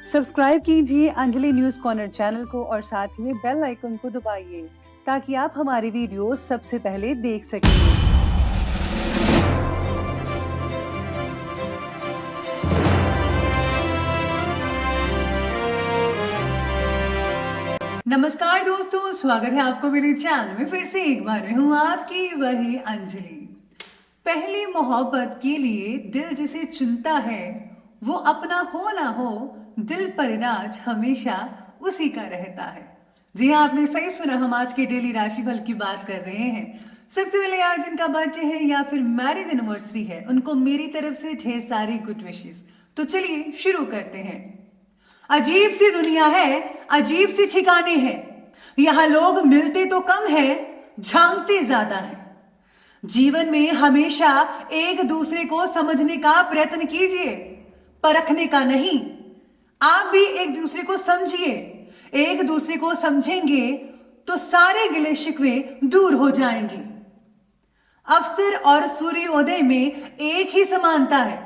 Subscribe कीजिए Anjali news corner channel को और साथ ही में बेल आइकन को दबाइए ताकि आप हमारी वीडियो सबसे पहले देख सकें। नमस्कार दोस्तों, स्वागत है आपको मेरे चैनल में। फिर से एक बार हूँ आपकी वही अंजलि। पहली मोहब्बत के लिए दिल जिसे चुनता है वो अपना हो ना हो, दिल पर राज हमेशा उसी का रहता है। जी हाँ, आपने सही सुना। हम आज के डेली राशिफल की बात कर रहे हैं। सबसे पहले आज जिनका बर्थडे है या फिर मैरिज एनिवर्सरी है, उनको मेरी तरफ से ढेर सारी गुड विशेस। तो चलिए शुरू करते हैं। अजीब सी दुनिया है, अजीब सी ठिकाने हैं। यहाँ लोग मिलते तो कम है, झांकते ज्यादा है। जीवन में हमेशा एक दूसरे को समझने का प्रयत्न कीजिए, परखने का नहीं। आप भी एक दूसरे को समझिए। एक दूसरे को समझेंगे तो सारे गिले शिकवे दूर हो जाएंगे। अवसर और सूर्योदय में एक ही समानता है,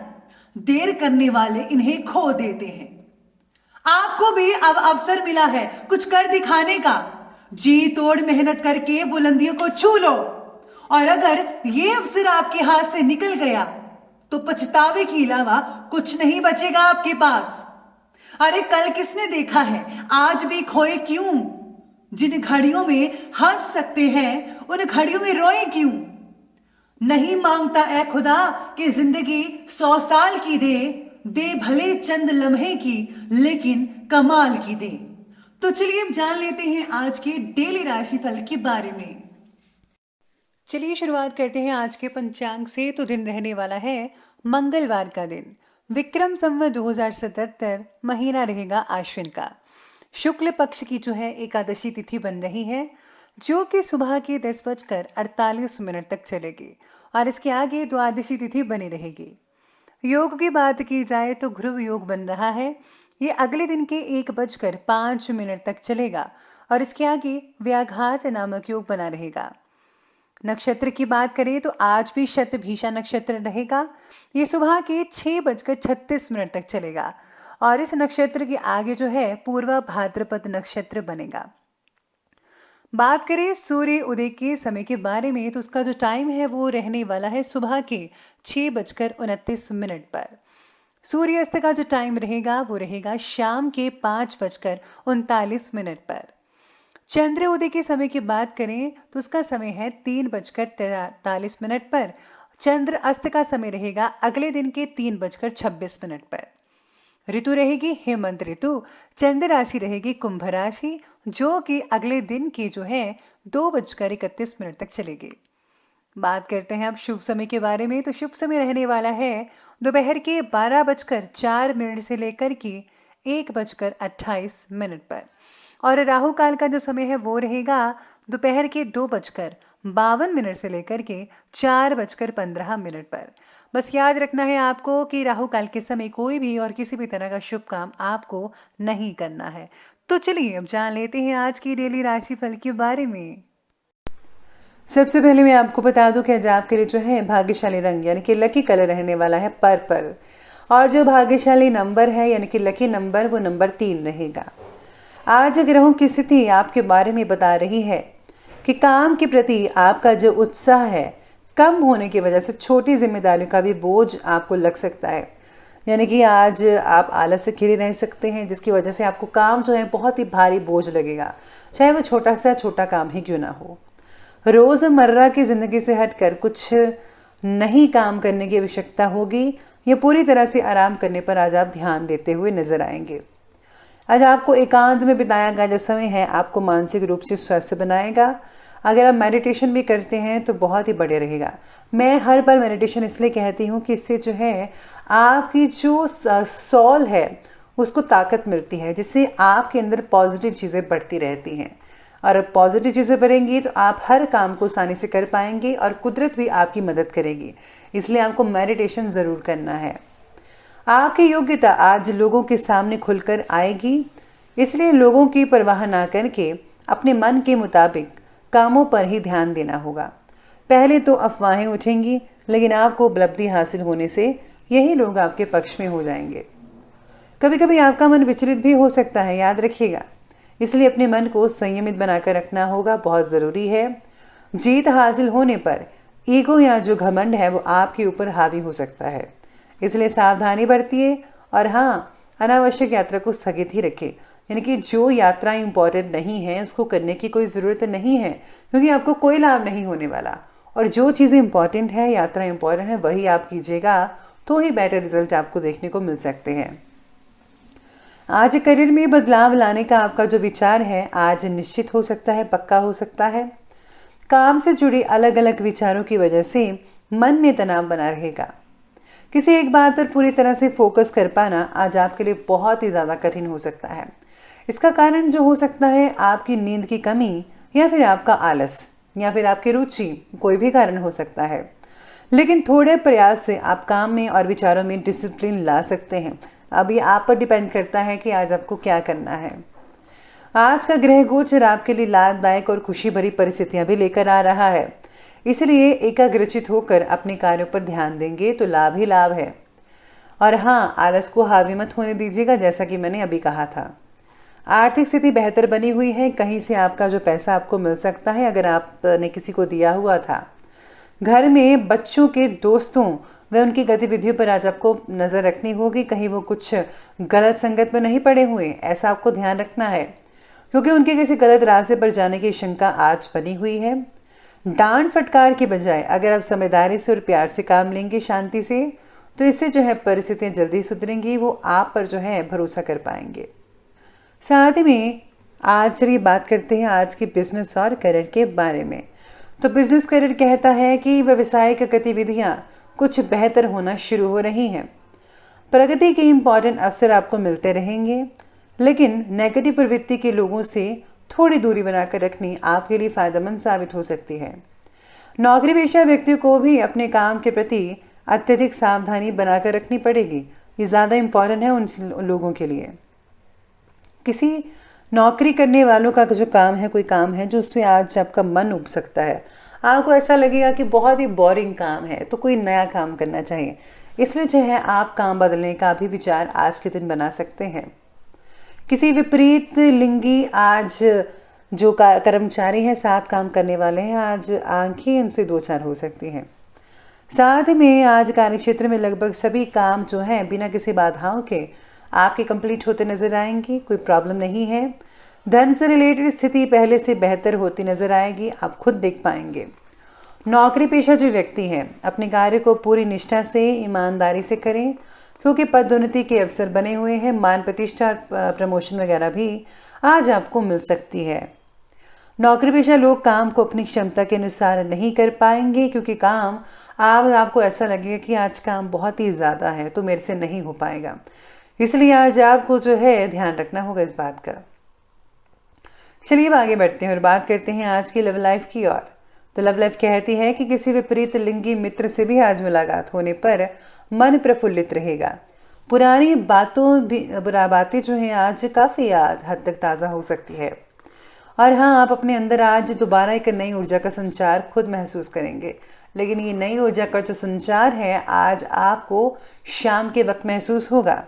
देर करने वाले इन्हें खो देते हैं। आपको भी अब अवसर मिला है कुछ कर दिखाने का। जी तोड़ मेहनत करके बुलंदियों को छू लो, और अगर ये अवसर आपके हाथ से निकल गया तो पछतावे के अलावा कुछ नहीं बचेगा आपके पास। अरे कल किसने देखा है, आज भी खोए क्यों? जिन घड़ियों में हंस सकते हैं उन घड़ियों में रोए क्यों? नहीं मांगता ऐ खुदा कि जिंदगी 100 साल की दे भले चंद लम्हे की, लेकिन कमाल की दे। तो चलिए अब जान लेते हैं आज के डेली राशिफल के बारे में। चलिए शुरुआत करते हैं आज के पंचांग से। तो दिन रहने वाला है मंगलवार का दिन, विक्रम संवत 2077, महीना रहेगा आश्विन का। शुक्ल पक्ष की जो है एकादशी तिथि बन रही है, जो कि सुबह के 10:48 तक चलेगी और इसके आगे द्वादशी तिथि बनी रहेगी। योग की बात की जाए तो ध्रुव योग बन रहा है। ये अगले दिन के 1:05 तक चलेगा और इसके आगे व्याघात नामक योग बना रहेगा। नक्षत्र की बात करें तो आज भी शतभिषा नक्षत्र रहेगा। ये सुबह के 6:36 तक चलेगा और इस नक्षत्र के आगे जो है पूर्वा भाद्रपद नक्षत्र बनेगा। बात करें सूर्य उदय के समय के बारे में तो उसका जो टाइम है वो रहने वाला है सुबह के 6:29 पर। सूर्यास्त का जो टाइम रहेगा वो रहेगा शाम के 5:39 पर। चंद्र उदय के समय की बात करें तो उसका समय है 3:43 पर। चंद्र अस्त का समय रहेगा अगले दिन के 3:26 पर। ऋतु रहेगी हेमंत ऋतु। चंद्र राशि रहेगी कुंभ राशि, जो कि अगले दिन की जो है 2:31 तक चलेगी। बात करते हैं अब शुभ समय के बारे में। तो शुभ समय रहने वाला है दोपहर के 12:04 से लेकर के 1:28 पर। और राहु काल का जो समय है वो रहेगा दोपहर के 2:52 से लेकर के 4:15 पर। बस याद रखना है आपको कि राहु काल के समय कोई भी और किसी भी तरह का शुभ काम आपको नहीं करना है। तो चलिए अब जान लेते हैं आज की डेली राशिफल के बारे में। सबसे पहले मैं आपको बता दूं कि आज आपके लिए जो है भाग्यशाली रंग यानी कि लकी कलर रहने वाला है पर्पल, और जो भाग्यशाली नंबर है यानी कि लकी नंबर वो नंबर 3 रहेगा। आज ग्रहों की स्थिति आपके बारे में बता रही है कि काम के प्रति आपका जो उत्साह है कम होने की वजह से छोटी जिम्मेदारियों का भी बोझ आपको लग सकता है। यानी कि आज आप आलस से घिरे रह सकते हैं, जिसकी वजह से आपको काम जो है बहुत ही भारी बोझ लगेगा, चाहे वो छोटा काम ही क्यों ना हो। रोज़मर्रा की ज़िंदगी से हटकर कुछ नई काम करने की आवश्यकता होगी। या पूरी तरह से आराम करने पर आज आप ध्यान देते हुए नजर आएंगे। आज आपको एकांत में बिताया गया जो समय है आपको मानसिक रूप से स्वस्थ बनाएगा। अगर आप मेडिटेशन भी करते हैं तो बहुत ही बढ़िया रहेगा। मैं हर बार मेडिटेशन इसलिए कहती हूँ कि इससे जो है आपकी जो सोल है उसको ताकत मिलती है, जिससे आपके अंदर पॉजिटिव चीज़ें बढ़ती रहती हैं। और पॉजिटिव चीज़ें बढ़ेंगी तो आप हर काम को आसानी से कर पाएंगे और कुदरत भी आपकी मदद करेगी। इसलिए आपको मेडिटेशन ज़रूर करना है। आपकी योग्यता आज लोगों के सामने खुलकर आएगी, इसलिए लोगों की परवाह ना करके अपने मन के मुताबिक कामों पर ही ध्यान देना होगा। पहले तो अफवाहें उठेंगी, लेकिन आपको उपलब्धि हासिल होने से यही लोग आपके पक्ष में हो जाएंगे। कभी कभी आपका मन विचलित भी हो सकता है, याद रखिएगा। इसलिए अपने मन को संयमित बनाकर रखना होगा, बहुत ज़रूरी है। जीत हासिल होने पर ईगो या जो घमंड है वो आपके ऊपर हावी हो सकता है, इसलिए सावधानी बरतिए। और हाँ, अनावश्यक यात्रा को स्थगित ही रखें, यानी कि जो यात्रा इंपॉर्टेंट नहीं है उसको करने की कोई ज़रूरत नहीं है, क्योंकि आपको कोई लाभ नहीं होने वाला। और जो चीज़ें इंपॉर्टेंट है, यात्रा इंपॉर्टेंट है, वही आप कीजिएगा, तो ही बेटर रिजल्ट आपको देखने को मिल सकते हैं। आज करियर में बदलाव लाने का आपका जो विचार है आज निश्चित हो सकता है, पक्का हो सकता है। काम से जुड़ी अलग अलग विचारों की वजह से मन में तनाव बना रहेगा। किसी एक बात पर पूरी तरह से फोकस कर पाना आज आपके लिए बहुत ही ज़्यादा कठिन हो सकता है। इसका कारण जो हो सकता है आपकी नींद की कमी, या फिर आपका आलस, या फिर आपकी रुचि, कोई भी कारण हो सकता है। लेकिन थोड़े प्रयास से आप काम में और विचारों में डिसिप्लिन ला सकते हैं। अब ये आप पर डिपेंड करता है कि आज आपको क्या करना है। आज का ग्रह गोचर आपके लिए लाभदायक और खुशी भरी परिस्थितियां भी लेकर आ रहा है, इसलिए एकाग्रचित होकर अपने कार्यों पर ध्यान देंगे तो लाभ ही लाभ है। और हाँ, आलस को हावी मत होने दीजिएगा, जैसा कि मैंने अभी कहा था। आर्थिक स्थिति बेहतर बनी हुई है, कहीं से आपका जो पैसा आपको मिल सकता है अगर आपने किसी को दिया हुआ था। घर में बच्चों के दोस्तों व उनकी गतिविधियों पर आज आपको नज़र रखनी होगी, कहीं वो कुछ गलत संगत में नहीं पड़े हुए, ऐसा आपको ध्यान रखना है, क्योंकि उनके किसी गलत रास्ते पर जाने की शंका आज बनी हुई है। डांट फटकार के बजाय अगर आप समझदारी से और प्यार से काम लेंगे, शांति से, तो इससे जो है परिस्थितियाँ जल्दी सुधरेंगी, वो आप पर जो है भरोसा कर पाएंगे। साथ ही में आज चलिए बात करते हैं आज की बिजनेस और करियर के बारे में। तो बिजनेस करियर कहता है कि व्यवसायिक गतिविधियाँ कुछ बेहतर होना शुरू हो रही हैं। प्रगति के इम्पॉर्टेंट अवसर आपको मिलते रहेंगे, लेकिन नेगेटिव प्रवृत्ति के लोगों से थोड़ी दूरी बनाकर रखनी आपके लिए फायदेमंद साबित हो सकती है। नौकरी पेशा व्यक्तियों को भी अपने काम के प्रति अत्यधिक सावधानी बनाकर रखनी पड़ेगी। ये ज़्यादा इम्पॉर्टेंट है उन लोगों के लिए। किसी नौकरी करने वालों का जो काम है, कोई काम है जो उसमें आज आपका मन उब सकता है, आपको ऐसा लगेगा कि बहुत ही बोरिंग काम है, तो कोई नया काम करना चाहिए। इसलिए जो है आप काम बदलने का भी विचार आज के दिन बना सकते हैं। किसी विपरीत लिंगी आज जो कर्मचारी हैं, साथ काम करने वाले हैं, आज आंखें उनसे दो चार हो सकती हैं। साथ में आज कार्यक्षेत्र में लगभग सभी काम जो हैं बिना किसी बाधाओं के आपके कंप्लीट होते नजर आएंगे, कोई प्रॉब्लम नहीं है। धन से रिलेटेड स्थिति पहले से बेहतर होती नजर आएगी, आप खुद देख पाएंगे। नौकरी पेशा जो व्यक्ति हैं अपने कार्य को पूरी निष्ठा से, ईमानदारी से करें, क्योंकि पदोन्नति के अवसर बने हुए हैं। मान प्रतिष्ठा, प्रमोशन वगैरह भी आज आपको मिल सकती है। नौकरी पेशा लोग काम को अपनी क्षमता के अनुसार नहीं कर पाएंगे, क्योंकि काम आपको ऐसा लगेगा कि आज काम बहुत ही ज़्यादा है तो मेरे से नहीं हो पाएगा। इसलिए आज आपको जो है ध्यान रखना होगा इस बात का। चलिए अब आगे बढ़ते हैं और बात करते हैं आज की लव लाइफ की ओर। तो लव लाइफ कहती है कि किसी विपरीत लिंगी मित्र से भी आज मुलाकात होने पर मन प्रफुल्लित रहेगा। पुरानी बुरा बातें जो हैं आज काफ़ी हद तक ताज़ा हो सकती है। और हाँ, आप अपने अंदर आज दोबारा एक नई ऊर्जा का संचार खुद महसूस करेंगे। लेकिन ये नई ऊर्जा का जो संचार है आज आपको शाम के वक्त महसूस होगा।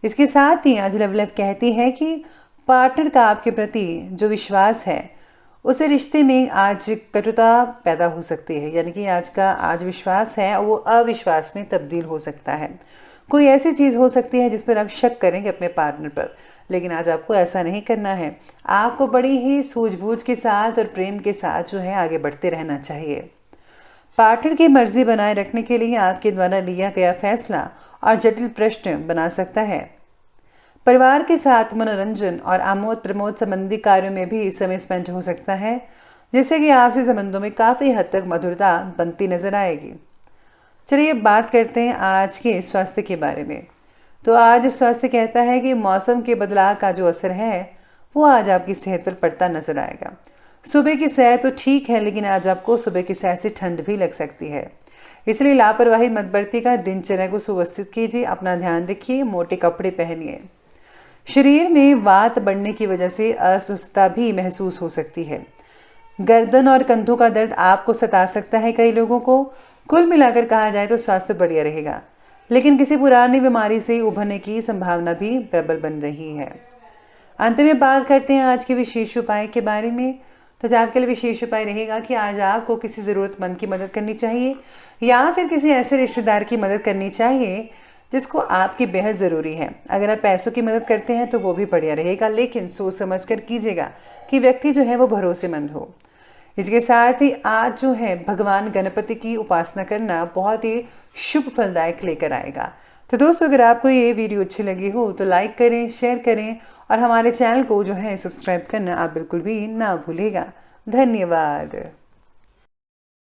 इसके साथ ही आज लव लाइफ कहती है कि पार्टनर का आपके प्रति जो विश्वास है, उस रिश्ते में आज कटुता पैदा हो सकती है, यानी कि आज विश्वास है वो अविश्वास में तब्दील हो सकता है। कोई ऐसी चीज़ हो सकती है जिस पर आप शक करेंगे अपने पार्टनर पर, लेकिन आज आपको ऐसा नहीं करना है। आपको बड़ी ही सूझबूझ के साथ और प्रेम के साथ जो है आगे बढ़ते रहना चाहिए। पार्टनर की मर्जी बनाए रखने के लिए आपके द्वारा लिया गया फैसला और जटिल प्रश्न बना सकता है। परिवार के साथ मनोरंजन और आमोद प्रमोद संबंधी कार्यों में भी समय स्पेंड हो सकता है, जिससे कि आपसे संबंधों में काफ़ी हद तक मधुरता बनती नजर आएगी। चलिए बात करते हैं आज के स्वास्थ्य के बारे में। तो आज स्वास्थ्य कहता है कि मौसम के बदलाव का जो असर है वो आज आपकी सेहत पर पड़ता नजर आएगा। सुबह की सैर तो ठीक है, लेकिन आज आपको सुबह की सैर से ठंड भी लग सकती है, इसलिए लापरवाही मत बरतिएगा। दिनचर्या को सुव्यवस्थित कीजिए, अपना ध्यान रखिए, मोटे कपड़े पहनिए। शरीर में वात बढ़ने की वजह से अस्वस्थता भी महसूस हो सकती है। गर्दन और कंधों का दर्द आपको सता सकता है कई लोगों को। कुल मिलाकर कहा जाए तो स्वास्थ्य बढ़िया रहेगा, लेकिन किसी पुरानी बीमारी से उभरने की संभावना भी प्रबल बन रही है। अंत में बात करते हैं आज के विशेष उपाय के बारे में। तो आज आपके लिए विशेष उपाय रहेगा कि आज आपको किसी ज़रूरतमंद की मदद करनी चाहिए या फिर किसी ऐसे रिश्तेदार की मदद करनी चाहिए जिसको आपकी बेहद ज़रूरी है। अगर आप पैसों की मदद करते हैं तो वो भी बढ़िया रहेगा, लेकिन सोच समझ कर कीजिएगा कि व्यक्ति जो है वो भरोसेमंद हो। इसके साथ ही आज जो है भगवान गणपति की उपासना करना बहुत ही शुभ फलदायक लेकर आएगा। तो दोस्तों, अगर आपको ये वीडियो अच्छी लगी हो तो लाइक करें, शेयर करें और हमारे चैनल को जो है सब्सक्राइब करना आप बिल्कुल भी ना भूलिएगा। धन्यवाद।